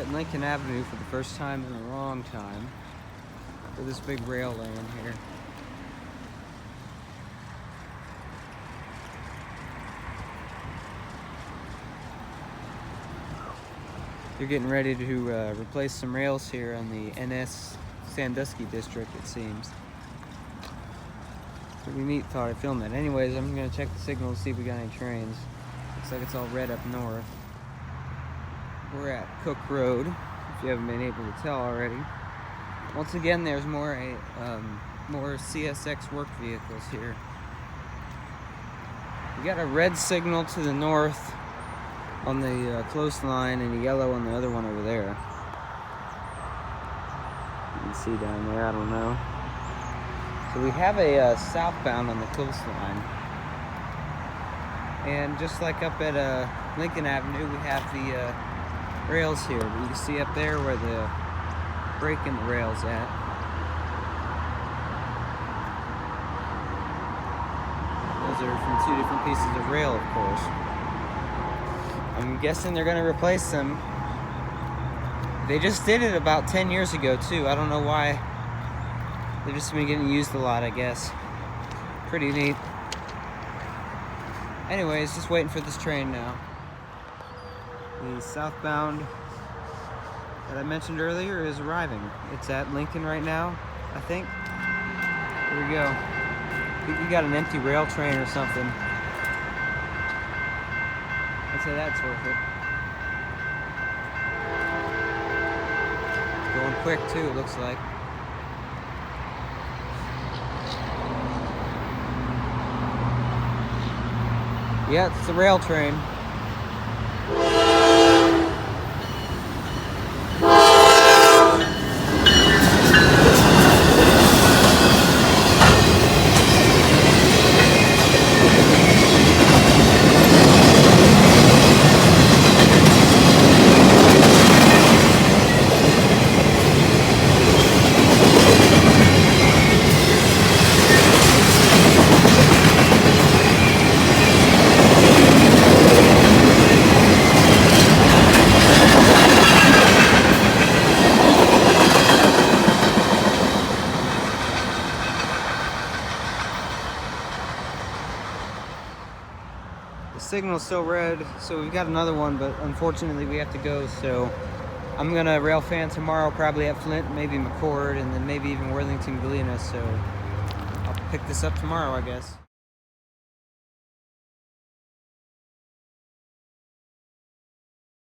at Lincoln Avenue for the first time in a long time for this big rail laying here. They're getting ready to replace some rails here on the NS Sandusky district, it seems. Pretty neat, thought I'd film that. Anyways, I'm gonna check the signal to see if we got any trains. Looks like it's all red up north. We're at Cook Road, if you haven't been able to tell already. Once again, there's more CSX work vehicles here. We got a red signal to the north on the close line and a yellow on the other one over there. You can see down there, I don't know. So we have a southbound on the coastline. And just like up at Lincoln Avenue, we have the rails here. But you can see up there where the break in the rail's at. Those are from two different pieces of rail, of course. I'm guessing they're going to replace them. They just did it about 10 years ago, too. I don't know why. They've just been getting used a lot, I guess. Pretty neat. Anyways, just waiting for this train now. The southbound that I mentioned earlier is arriving. It's at Lincoln right now, I think. Here we go. I think we got an empty rail train or something. I'd say that's worth it. Going quick too, it looks like. Yeah, it's the rail train. The signal's still red, so we've got another one, but unfortunately we have to go, so I'm gonna rail fan tomorrow, probably at Flint, maybe McCord, and then maybe even Worthington Galena, so I'll pick this up tomorrow, I guess.